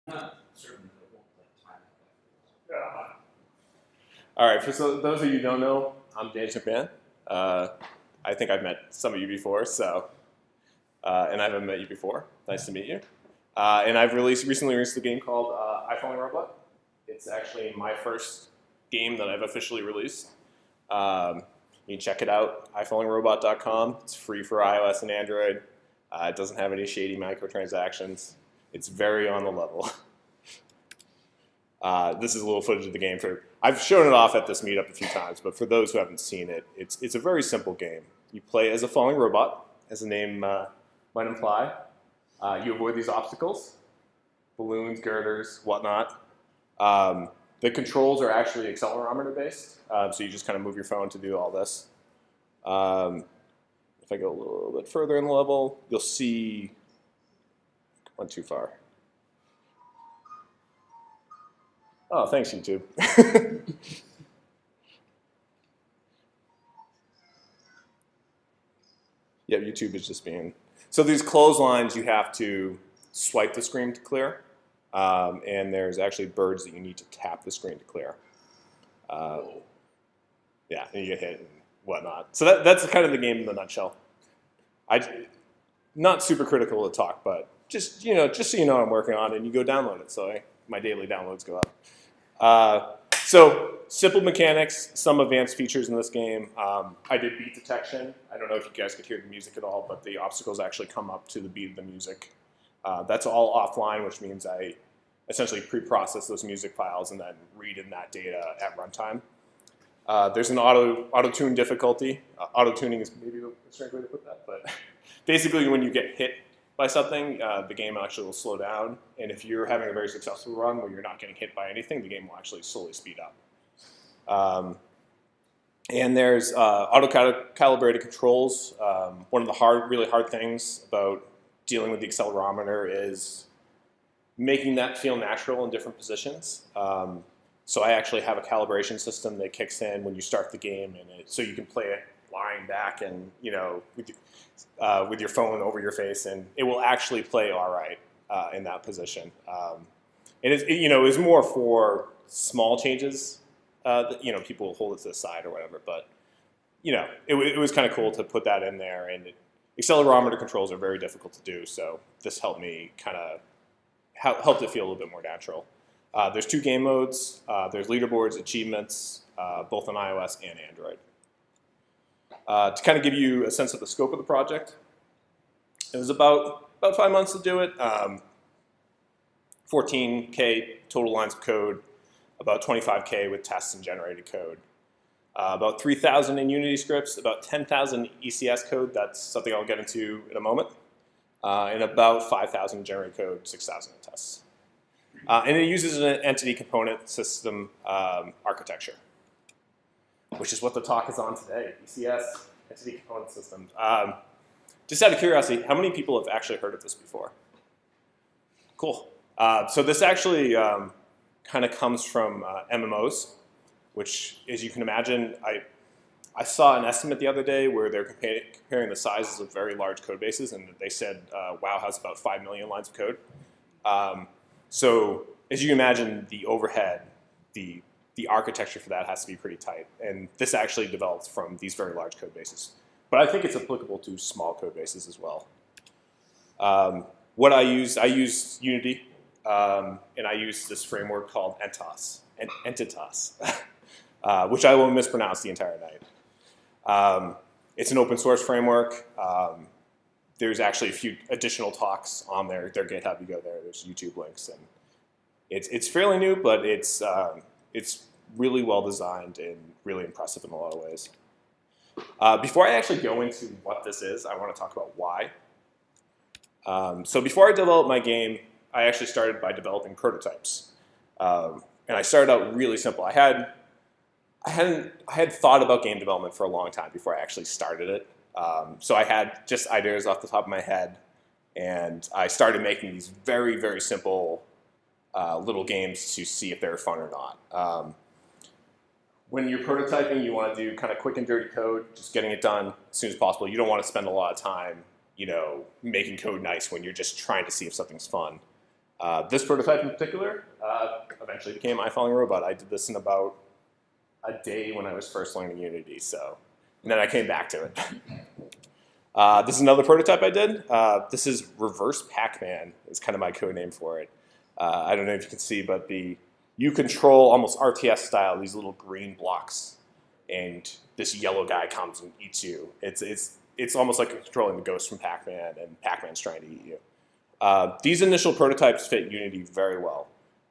not certain that it won't like time Yeah. All right, for those of you who don't know, I'm McMahon. I think I've met some of you before, and I haven't met you before. Nice to meet you. And I've recently released a game called iFalling Robot. It's actually my first game that I've officially released. You can check it out, ifallingrobot.com. It's free for iOS and Android. It doesn't have any shady microtransactions. It's very on the level. This is a little footage of the game. I've shown it off at this meetup a few times, but for those who haven't seen it, it's a very simple game. You play as a falling robot, as the name might imply. You avoid these obstacles, balloons, girders, whatnot. The controls are actually accelerometer based, so you just kind of move your phone to do all this. If I go a little bit further in the level, you'll see, went too far. Oh, thanks, YouTube. Yeah, YouTube is just being... So these clotheslines, you have to swipe the screen to clear, and there's actually birds that you need to tap the screen to clear. Yeah, and you get hit and whatnot. So that's kind of the game in the nutshell. Not super critical to talk, but just so you know I'm working on it, and you go download it. So my daily downloads go up. So simple mechanics, some advanced features in this game. I did beat detection. I don't know if you guys could hear the music at all, but the obstacles actually come up to the beat of the music. That's all offline, which means I essentially pre-process those music files and then read in that data at runtime. There's an auto-tune difficulty. Auto-tuning is maybe a strange way to put that, but basically when you get hit by something, the game actually will slow down. And if you're having a very successful run where you're not getting hit by anything, the game will actually slowly speed up. And there's auto-calibrated controls. One of the really hard things about dealing with the accelerometer is making that feel natural in different positions. So I actually have a calibration system that kicks in when you start the game, so you can play it lying back and with your phone over your face, and it will actually play all right in that position. And it is more for small changes that people will hold it to the side or whatever. But it was kind of cool to put that in there. And accelerometer controls are very difficult to do, so this helped me kind of helped it feel a little bit more natural. There's 2 game modes. There's leaderboards, achievements, both on iOS and Android. To kind of give you a sense of the scope of the project, it was about 5 months to do it. 14K total lines of code, about 25K with tests and generated code. About 3,000 in Unity scripts, about 10,000 ECS code. That's something I'll get into in a moment. And about 5,000 generated code, 6,000 in tests. And it uses an entity component system architecture, which is what the talk is on today, ECS, entity component systems. Just out of curiosity, how many people have actually heard of this before? Cool. So this actually kind of comes from MMOs, which, as you can imagine, I saw an estimate the other day where they're comparing the sizes of very large code bases, and they said WoW has about 5 million lines of code. So as you imagine, the overhead, the architecture for that has to be pretty tight. And this actually develops from these very large code bases. But I think it's applicable to small code bases as well. What I use Unity, and I use this framework called Entitas, which I will mispronounce the entire night. It's an open source framework. There's actually a few additional talks on their GitHub. You go there, there's YouTube links, and it's fairly new, but it's really well designed and really impressive in a lot of ways. Before I actually go into what this is, I want to talk about why. So before I developed my game, I actually started by developing prototypes, and I started out really simple. I had thought about game development for a long time before I actually started it. So I had just ideas off the top of my head, and I started making these very, very simple little games to see if they were fun or not. When you're prototyping, you want to do kind of quick and dirty code, just getting it done as soon as possible. You don't want to spend a lot of time, making code nice when you're just trying to see if something's fun. This prototype in particular eventually became iFalling Robot. I did this in about a day when I was first learning Unity, and then I came back to it. This is another prototype I did. This is Reverse Pac-Man is kind of my code name for it. I don't know if you can see, but you control almost RTS style these little green blocks, and this yellow guy comes and eats you. It's almost like controlling the ghost from Pac-Man, and Pac-Man's trying to eat you. These initial prototypes fit Unity very well.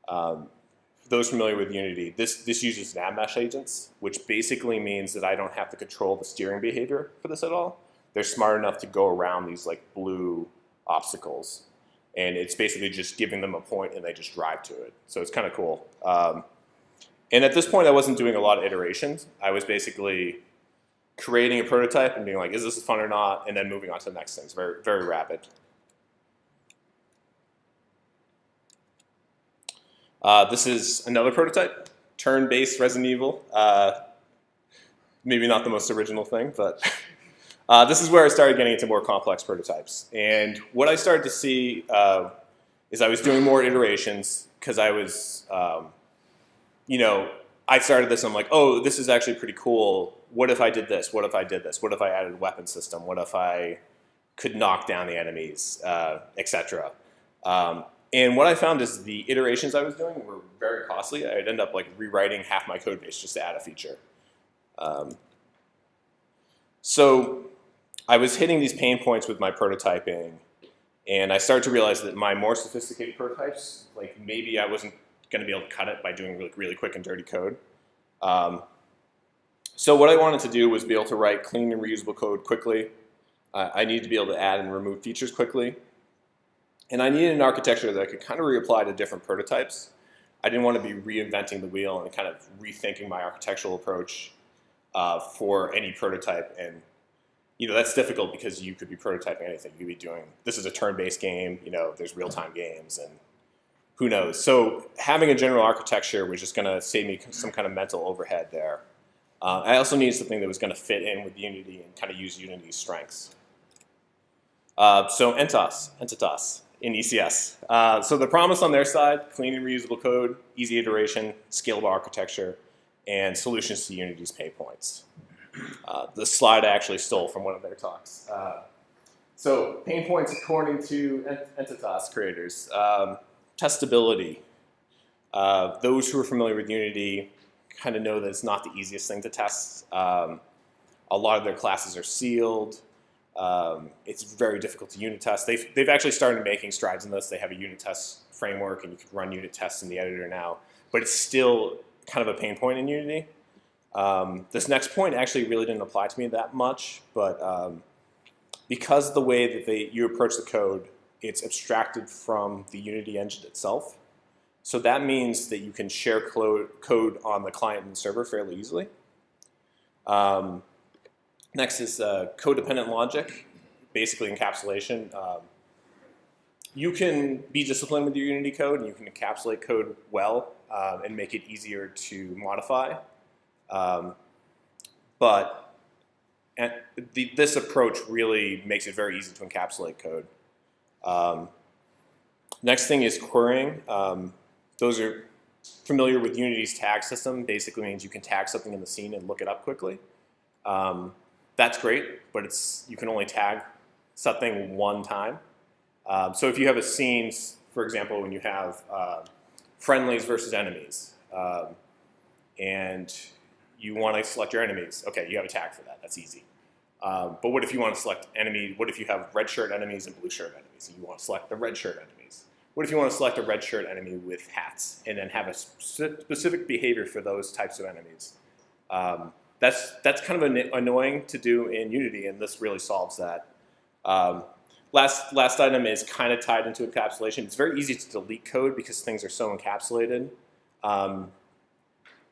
For those familiar with Unity, this uses nav mesh agents, which basically means that I don't have to control the steering behavior for this at all. They're smart enough to go around these like blue obstacles, and it's basically just giving them a point and they just drive to it. So it's kind of cool. And at this point, I wasn't doing a lot of iterations. I was basically creating a prototype and being like, is this fun or not? And then moving on to the next thing. It's very, very rapid. This is another prototype, turn-based Resident Evil. Maybe not the most original thing, but this is where I started getting into more complex prototypes. And what I started to see is I was doing more iterations because I was, I started this and I'm like, oh, this is actually pretty cool. What if I did this? What if I did this? What if I added a weapon system? What if I could knock down the enemies, etc. And what I found is the iterations I was doing were very costly. I'd end up like rewriting half my code base just to add a feature. So I was hitting these pain points with my prototyping, and I started to realize that my more sophisticated prototypes, like maybe I wasn't going to be able to cut it by doing really, really quick and dirty code. So what I wanted to do was be able to write clean and reusable code quickly. I needed to be able to add and remove features quickly. And I needed an architecture that I could kind of reapply to different prototypes. I didn't want to be reinventing the wheel and kind of rethinking my architectural approach for any prototype. And that's difficult because you could be prototyping anything. You could be doing, this is a turn-based game, there's real-time games, and who knows. So having a general architecture was just going to save me some kind of mental overhead there. I also needed something that was going to fit in with Unity and kind of use Unity's strengths. So Entitas in ECS. So the promise on their side, clean and reusable code, easy iteration, scalable architecture, and solutions to Unity's pain points. The slide I actually stole from one of their talks. So pain points according to Entitas creators. Testability. Those who are familiar with Unity kind of know that it's not the easiest thing to test. A lot of their classes are sealed. It's very difficult to unit test. They've actually started making strides in this. They have a unit test framework, and you can run unit tests in the editor now. But it's still kind of a pain point in Unity. This next point actually really didn't apply to me that much, but because the way that you approach the code, it's abstracted from the Unity engine itself. So that means that you can share code on the client and server fairly easily. Next is code-dependent logic, basically encapsulation. You can be disciplined with your Unity code, and you can encapsulate code well and make it easier to modify. But this approach really makes it very easy to encapsulate code. Next thing is querying. Those are familiar with Unity's tag system. Basically means you can tag something in the scene and look it up quickly. That's great, but you can only tag something one time. So if you have a scene, for example, when you have friendlies versus enemies, and you want to select your enemies, okay, you have a tag for that. That's easy. But what if you want to select what if you have red shirt enemies and blue shirt enemies, and you want to select the red shirt enemies? What if you want to select a red shirt enemy with hats and then have a specific behavior for those types of enemies? That's kind of annoying to do in Unity, and this really solves that. Last item is kind of tied into encapsulation. It's very easy to delete code because things are so encapsulated.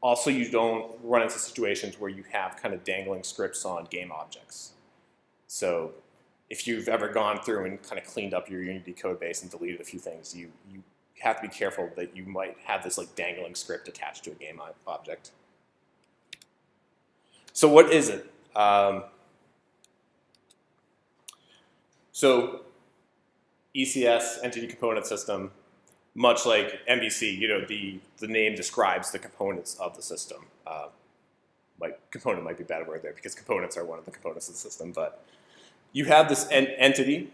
Also, you don't run into situations where you have kind of dangling scripts on game objects. So if you've ever gone through and kind of cleaned up your Unity code base and deleted a few things, you have to be careful that you might have this like dangling script attached to a game object. So what is it? So ECS, Entity Component System, much like MVC, the name describes the components of the system. Component might be a bad word there because components are one of the components of the system, but you have this entity,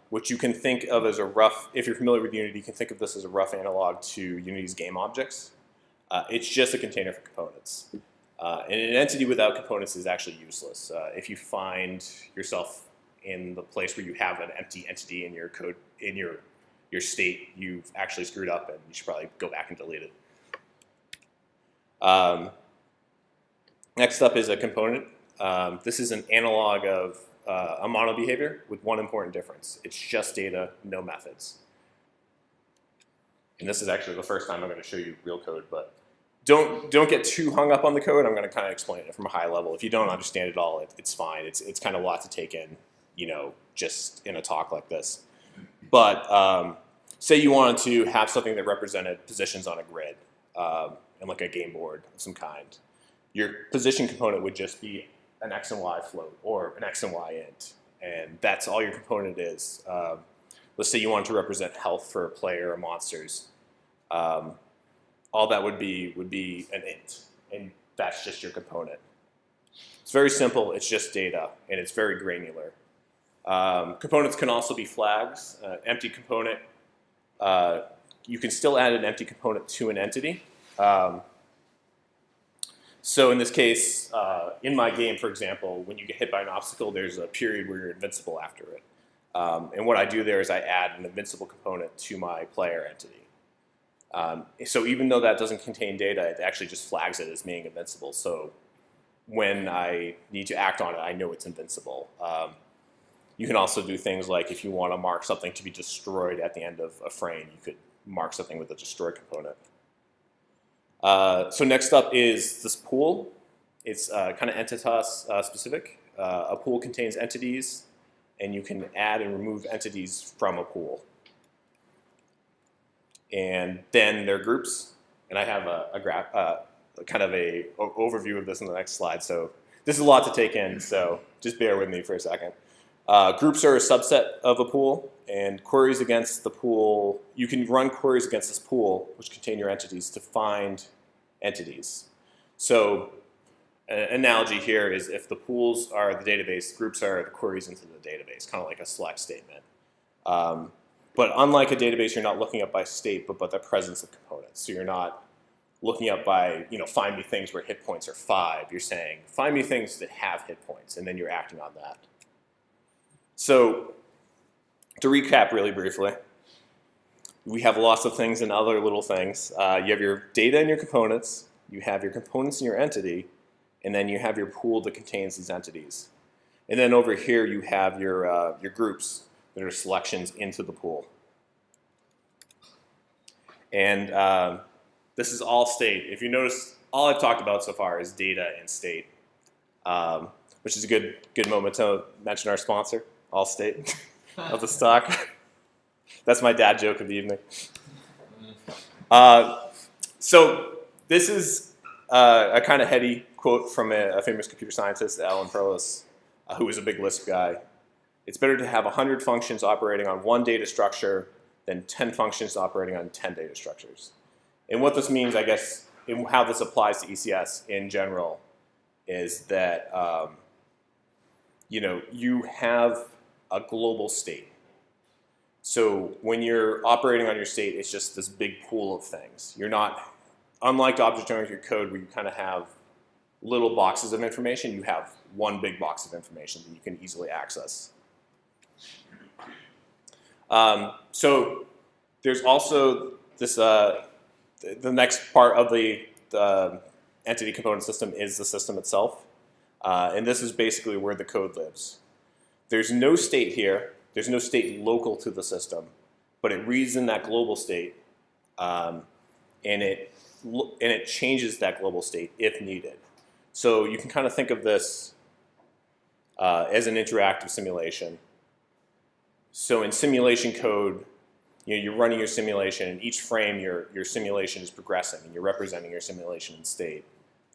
which you can think of as a rough, if you're familiar with Unity, you can think of this as a rough analog to Unity's game objects. It's just a container for components. And an entity without components is actually useless. If you find yourself in the place where you have an empty entity in your code, in your state, you've actually screwed up and you should probably go back and delete it. Next up is a component. This is an analog of a mono behavior with one important difference. It's just data, no methods. And this is actually the first time I'm going to show you real code, but don't get too hung up on the code. I'm going to kind of explain it from a high level. If you don't understand it all, it's fine. It's kind of a lot to take in, just in a talk like this. But say you wanted to have something that represented positions on a grid and like a game board of some kind. Your position component would just be an X and Y float or an X and Y int, and that's all your component is. Let's say you wanted to represent health for a player or monsters. All that would be an int, and that's just your component. It's very simple. It's just data, and it's very granular. Components can also be flags. Empty component, you can still add an empty component to an entity. So in this case, in my game, for example, when you get hit by an obstacle, there's a period where you're invincible after it. And what I do there is I add an invincible component to my player entity. So even though that doesn't contain data, it actually just flags it as being invincible. So when I need to act on it, I know it's invincible. You can also do things like if you want to mark something to be destroyed at the end of a frame, you could mark something with a destroy component. So next up is this pool. It's kind of Entitas specific. A pool contains entities, and you can add and remove entities from a pool. And then there are groups, and I have a graph, kind of a overview of this in the next slide. So this is a lot to take in, so just bear with me for a second. Groups are a subset of a pool, and queries against the pool, you can run queries against this pool, which contain your entities, to find entities. So an analogy here is if the pools are the database, groups are the queries into the database, kind of like a select statement. But unlike a database, you're not looking up by state, but by the presence of components. So you're not looking up by, find me things where hit points are 5. You're saying, find me things that have hit points, and then you're acting on that. So to recap really briefly, we have lots of things and other little things. You have your data and your components, you have your components in your entity, and then you have your pool that contains these entities. And then over here you have your groups that are selections into the pool. And this is all state. If you notice, all I've talked about so far is data and state, which is a good moment to mention our sponsor, Allstate, of the stock. That's my dad joke of the evening. So this is a kind of heady quote from a famous computer scientist, Alan Perlis, who was a big Lisp guy. It's better to have 100 functions operating on one data structure than 10 functions operating on 10 data structures. And what this means, I guess, and how this applies to ECS in general, is that you have a global state. So when you're operating on your state, it's just this big pool of things. You're not, unlike object-oriented code where you kind of have little boxes of information, you have one big box of information that you can easily access. So there's also this, the next part of the entity component system is the system itself. And this is basically where the code lives. There's no state here. There's no state local to the system, but it reads in that global state, and it changes that global state if needed. So you can kind of think of this as an interactive simulation. So in simulation code, you're running your simulation, and each frame your simulation is progressing, and you're representing your simulation in state.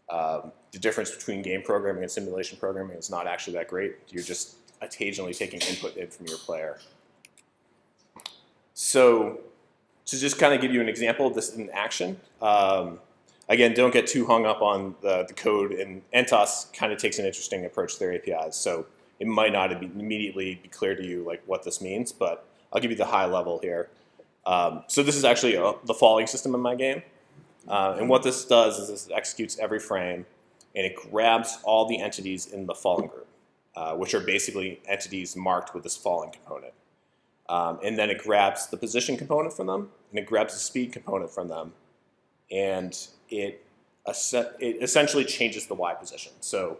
The difference between game programming and simulation programming is not actually that great. You're just occasionally taking input in from your player. So to just kind of give you an example of this in action, again, don't get too hung up on the code, and Entitas kind of takes an interesting approach to their APIs. So it might not immediately be clear to you like what this means, but I'll give you the high level here. So this is actually the falling system in my game. And what this does is this executes every frame, and it grabs all the entities in the falling group, which are basically entities marked with this falling component. And then it grabs the position component from them, and it grabs the speed component from them, and it essentially changes the Y position. So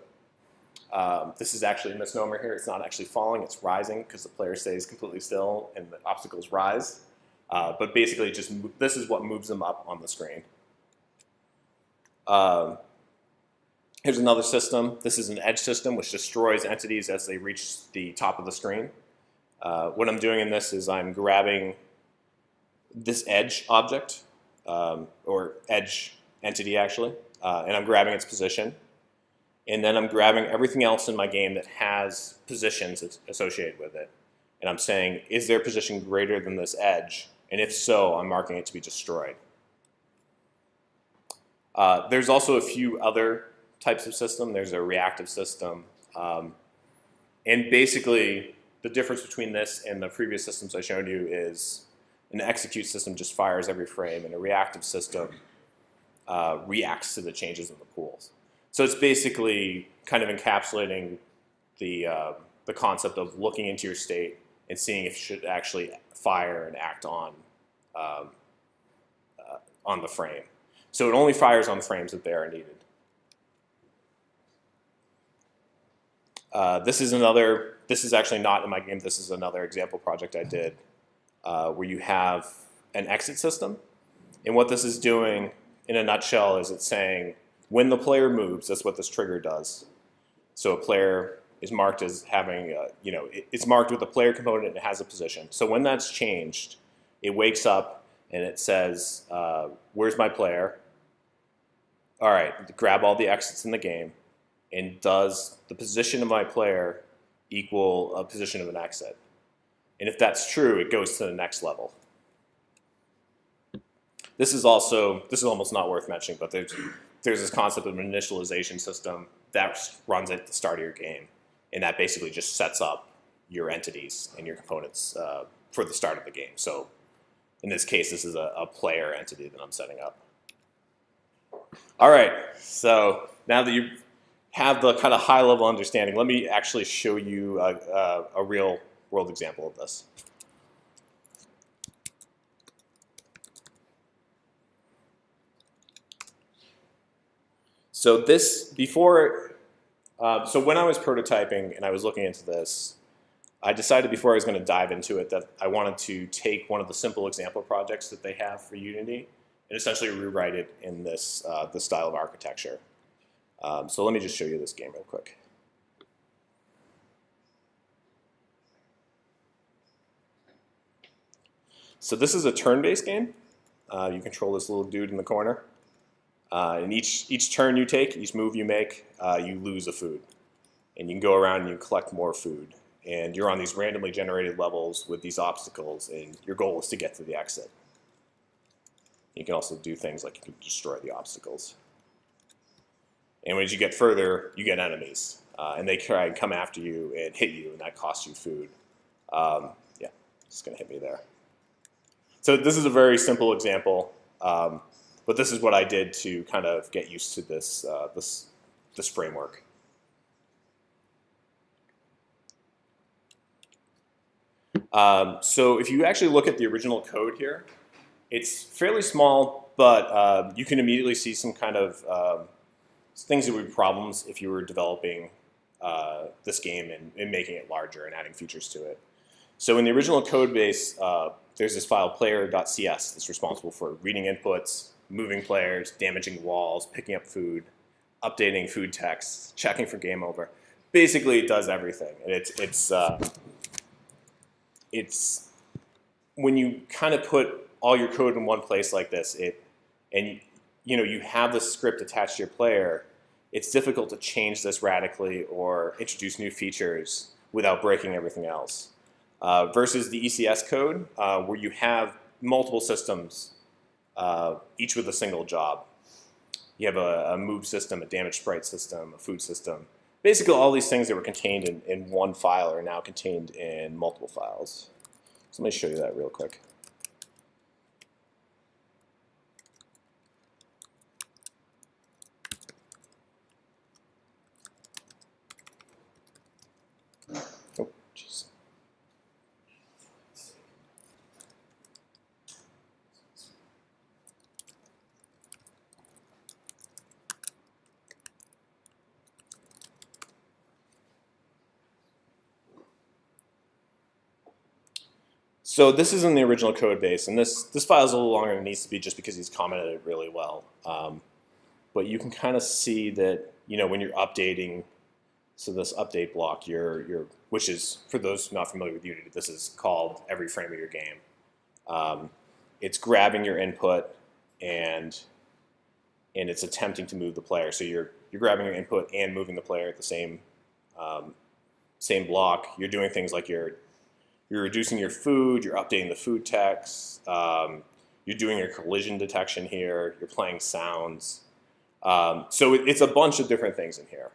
this is actually a misnomer here. It's not actually falling, it's rising, because the player stays completely still and the obstacles rise. But basically, this is what moves them up on the screen. Here's another system. This is an edge system, which destroys entities as they reach the top of the screen. What I'm doing in this is I'm grabbing this edge object, or edge entity actually, and I'm grabbing its position. And then I'm grabbing everything else in my game that has positions associated with it. And I'm saying, is their position greater than this edge? And if so, I'm marking it to be destroyed. There's also a few other types of system. There's a reactive system. And basically, the difference between this and the previous systems I showed you is an execute system just fires every frame, and a reactive system reacts to the changes in the pools. So it's basically kind of encapsulating the concept of looking into your state and seeing if you should actually fire and act on the frame. So it only fires on frames that they are needed. This is actually not in my game. This is another example project I did where you have an exit system. And what this is doing in a nutshell is it's saying when the player moves, that's what this trigger does. So a player is marked as having, it's marked with a player component and it has a position. So when that's changed, it wakes up and it says, where's my player? All right, grab all the exits in the game, and does the position of my player equal a position of an exit? And if that's true, it goes to the next level. This is almost not worth mentioning, but there's this concept of an initialization system that runs at the start of your game, and that basically just sets up your entities and your components for the start of the game. So in this case, this is a player entity that I'm setting up. All right, so now that you have the kind of high-level understanding, let me actually show you a real-world example of this. So so when I was prototyping and I was looking into this, I decided before I was going to dive into it that I wanted to take one of the simple example projects that they have for Unity and essentially rewrite it in this style of architecture. So let me just show you this game real quick. So this is a turn-based game. You control this little dude in the corner. And each turn you take, each move you make, you lose a food. And you can go around and you collect more food. And you're on these randomly generated levels with these obstacles, and your goal is to get to the exit. You can also do things like you can destroy the obstacles. And as you get further, you get enemies. And they try and come after you and hit you, and that costs you food. Yeah, it's going to hit me there. So this is a very simple example. But this is what I did to kind of get used to this framework. So if you actually look at the original code here, it's fairly small, but you can immediately see some kind of things that would be problems if you were developing this game and making it larger and adding features to it. So in the original code base, there's this file player.cs that's responsible for reading inputs, moving players, damaging walls, picking up food, updating food text, checking for game over. Basically, it does everything. And it's when you kind of put all your code in one place like this, and you have the script attached to your player, it's difficult to change this radically or introduce new features without breaking everything else. Versus the ECS code, where you have multiple systems, each with a single job. You have a move system, a damage sprite system, a food system. Basically, all these things that were contained in one file are now contained in multiple files. So let me show you that real quick. Oh, jeez. So this is in the original code base, and this file is a little longer than it needs to be just because he's commented it really well. But you can kind of see that, when you're updating, so this update block, which is, for those not familiar with Unity, this is called every frame of your game. It's grabbing your input and it's attempting to move the player. So you're grabbing your input and moving the player at the same block. You're doing things like you're reducing your food, you're updating the food text, you're doing your collision detection here, you're playing sounds. So it's a bunch of different things in here.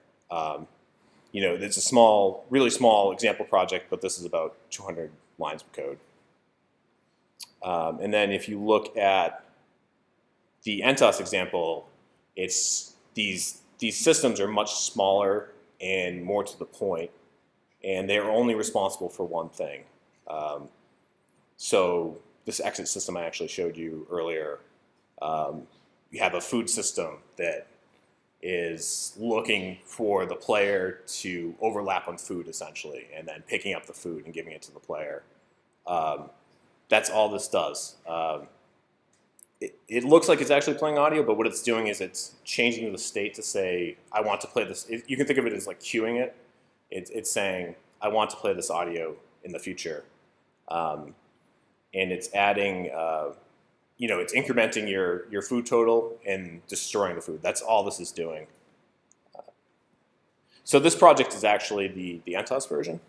It's a really small example project, but this is about 200 lines of code. And then if you look at the Entitas example, it's these systems are much smaller and more to the point, and they're only responsible for one thing. So this exit system I actually showed you earlier, you have a food system that is looking for the player to overlap on food, essentially, and then picking up the food and giving it to the player. That's all this does. It looks like it's actually playing audio, but what it's doing is it's changing the state to say, I want to play this. You can think of it as like queuing it. It's saying, I want to play this audio in the future. And it's adding, it's incrementing your food total and destroying the food. That's all this is doing. So this project is actually the Entitas version.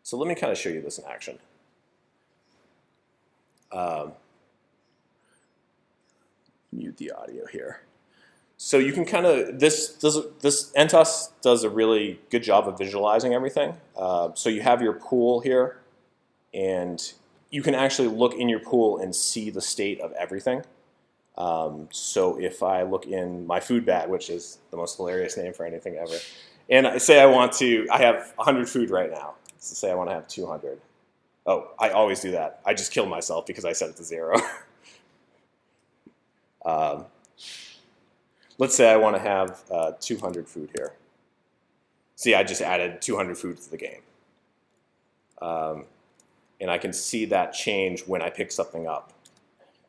So let me kind of show you this in action. Mute the audio here. So you can kind of, this Entitas does a really good job of visualizing everything. So you have your pool here, and you can actually look in your pool and see the state of everything. So if I look in my food bag, which is the most hilarious name for anything ever, and I say I have 100 food right now. So say I want to have 200. Oh, I always do that. I just killed myself because I set it to 0. Let's say I want to have 200 food here. See, I just added 200 food to the game. And I can see that change when I pick something up.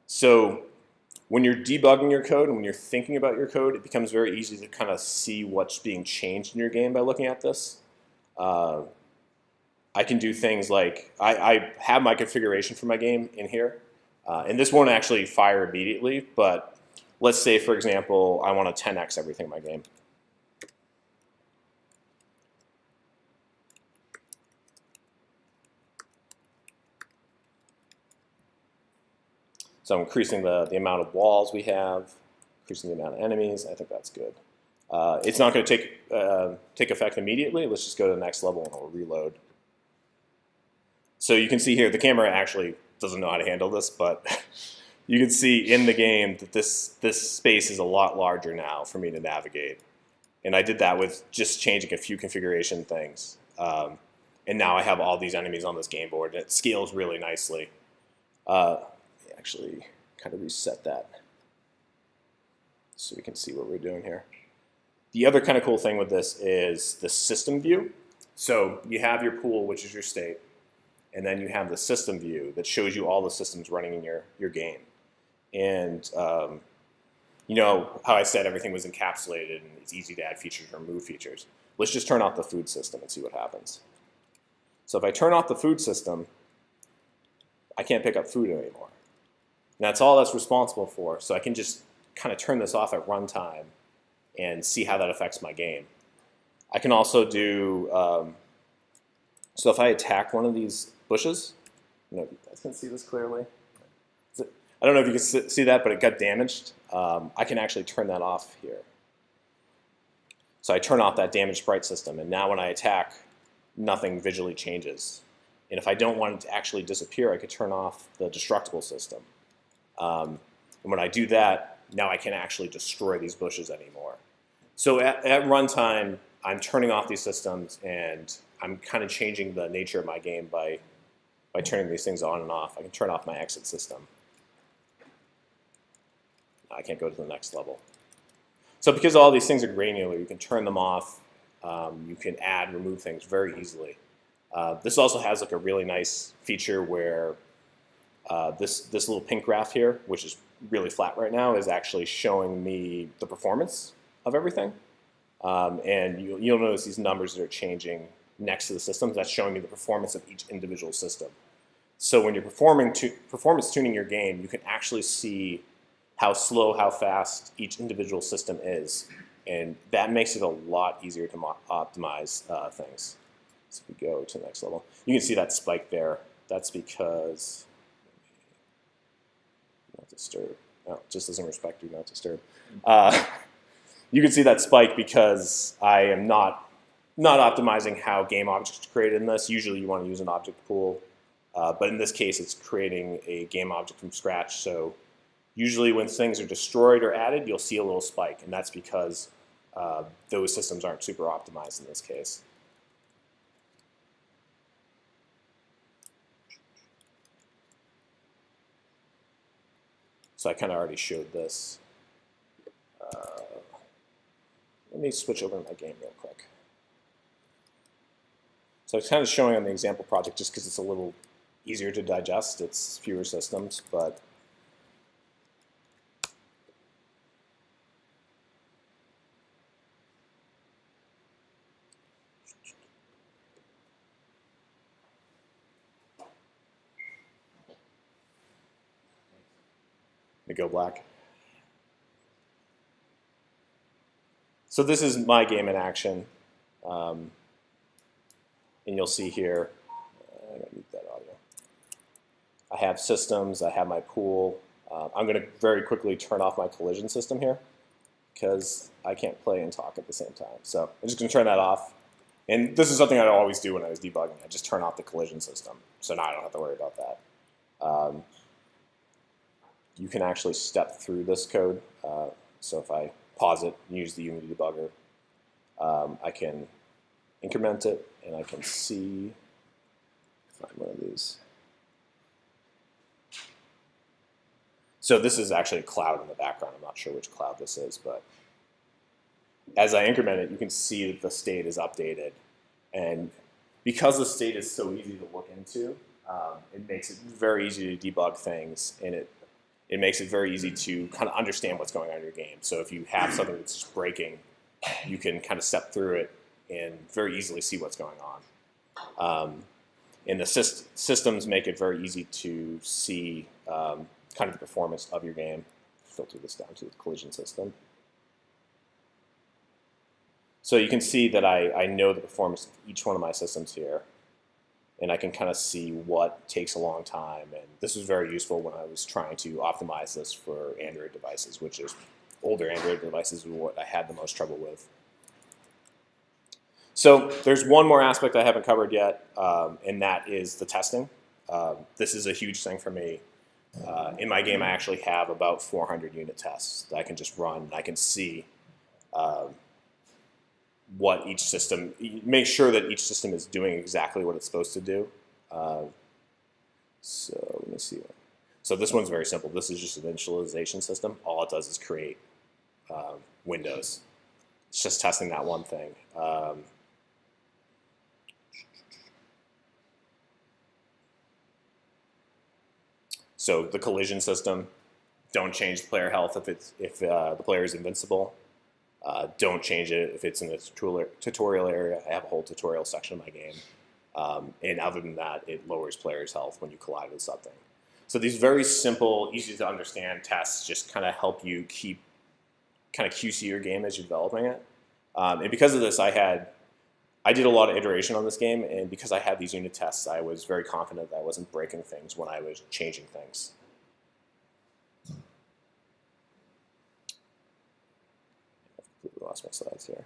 So when you're debugging your code and when you're thinking about your code, it becomes very easy to kind of see what's being changed in your game by looking at this. I can do things like, I have my configuration for my game in here. And this won't actually fire immediately, but let's say, for example, I want to 10x everything in my game. So I'm increasing the amount of walls we have, increasing the amount of enemies. I think that's good. It's not going to take effect immediately. Let's just go to the next level and we'll reload. So you can see here, the camera actually doesn't know how to handle this, but you can see in the game that this space is a lot larger now for me to navigate. And I did that with just changing a few configuration things. And now I have all these enemies on this game board, and it scales really nicely. Actually kind of reset that so we can see what we're doing here. The other kind of cool thing with this is the system view. So you have your pool, which is your state, and then you have the system view that shows you all the systems running in your game. And you know how I said everything was encapsulated and it's easy to add features or remove features. Let's just turn off the food system and see what happens. So if I turn off the food system, I can't pick up food anymore. And that's all that's responsible for. So I can just kind of turn this off at runtime and see how that affects my game. I can also do, so if I attack one of these bushes, you guys can see this clearly. I don't know if you can see that, but it got damaged. I can actually turn that off here. So I turn off that damaged sprite system, and now when I attack, nothing visually changes. And if I don't want it to actually disappear, I could turn off the destructible system. And when I do that, now I can't actually destroy these bushes anymore. So at runtime, I'm turning off these systems, and I'm kind of changing the nature of my game by turning these things on and off. I can turn off my exit system. I can't go to the next level. So because all these things are granular, you can turn them off. You can add, remove things very easily. This also has like a really nice feature where this little pink graph here, which is really flat right now, is actually showing me the performance of everything. And you'll notice these numbers that are changing next to the systems. That's showing you the performance of each individual system. So when you're performance tuning your game, you can actually see how slow, how fast each individual system is. And that makes it a lot easier to optimize things. So if we go to the next level, you can see that spike there. That's because, not disturb. No, it just doesn't respect do not disturb. You can see that spike because I am not optimizing how game objects are created in this. Usually you want to use an object pool. But in this case, it's creating a game object from scratch. So usually when things are destroyed or added, you'll see a little spike. And that's because those systems aren't super optimized in this case. So I kind of already showed this. Let me switch over to my game real quick. So it's kind of showing on the example project just because it's a little easier to digest. It's fewer systems, but let me go black. So this is my game in action. And you'll see here, I'm going to mute that audio. I have systems, I have my pool. I'm going to very quickly turn off my collision system here because I can't play and talk at the same time. So I'm just going to turn that off. And this is something I always do when I was debugging. I just turn off the collision system. So now I don't have to worry about that. You can actually step through this code. So if I pause it and use the Unity debugger, I can increment it, and I can see, find one of these. So this is actually a cloud in the background. I'm not sure which cloud this is, but as I increment it, you can see that the state is updated. And because the state is so easy to look into, it makes it very easy to debug things, and it makes it very easy to kind of understand what's going on in your game. So if you have something that's just breaking, you can kind of step through it and very easily see what's going on. And the systems make it very easy to see kind of the performance of your game. Filter this down to the collision system. So you can see that I know the performance of each one of my systems here, and I can kind of see what takes a long time. And this was very useful when I was trying to optimize this for Android devices, which is older Android devices were what I had the most trouble with. So there's one more aspect I haven't covered yet, and that is the testing. This is a huge thing for me. In my game, I actually have about 400 unit tests that I can just run. I can see what each system, make sure that each system is doing exactly what it's supposed to do. So let me see. So this one's very simple. This is just an initialization system. All it does is create windows. It's just testing that one thing. So the collision system, don't change the player health if the player is invincible. Don't change it if it's in the tutorial area. I have a whole tutorial section of my game. And other than that, it lowers players' health when you collide with something. So these very simple, easy to understand tests just kind of help you keep kind of QC your game as you're developing it. And because of this, I did a lot of iteration on this game, and because I had these unit tests, I was very confident that I wasn't breaking things when I was changing things. lost my slides here.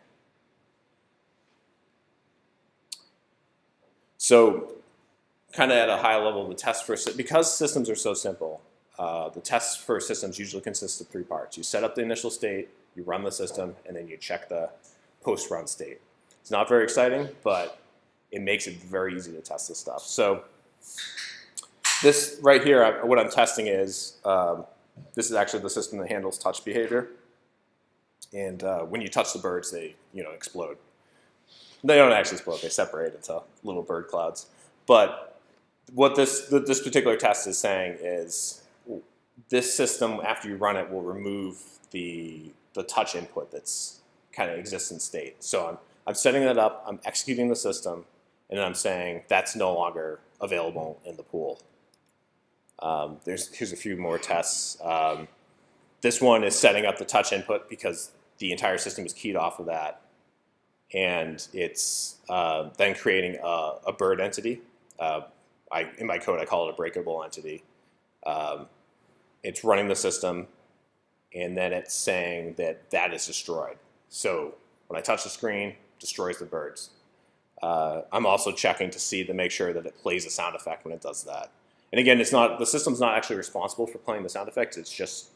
So kind of at a high level, the test for, because systems are so simple, the tests for systems usually consist of 3 parts. You set up the initial state, you run the system, and then you check the post-run state. It's not very exciting, but it makes it very easy to test this stuff. So this right here, what I'm testing is, this is actually the system that handles touch behavior. And when you touch the birds, they explode. They don't actually explode, they separate into little bird clouds. But what this particular test is saying is this system, after you run it, will remove the touch input that's kind of exists in state. So I'm setting that up, I'm executing the system, and then I'm saying that's no longer available in the pool. Here's a few more tests. This one is setting up the touch input because the entire system is keyed off of that. And it's then creating a bird entity. In my code, I call it a breakable entity. It's running the system, and then it's saying that is destroyed. So when I touch the screen, it destroys the birds. I'm also checking to make sure that it plays a sound effect when it does that. And again, the system's not actually responsible for playing the sound effects. It's just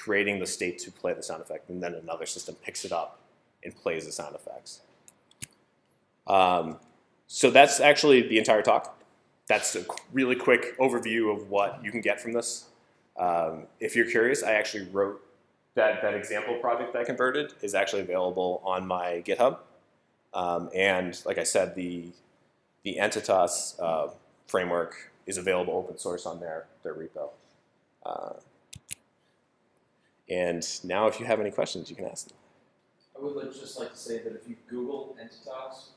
creating the state to play the sound effect, and then another system picks it up and plays the sound effects. So that's actually the entire talk. That's a really quick overview of what you can get from this. If you're curious, I actually wrote that example project that I converted is actually available on my GitHub. And like I said, the Entitas framework is available open source on their repo. And now if you have any questions, you can ask them. I would just like to say that if you Google Entitas,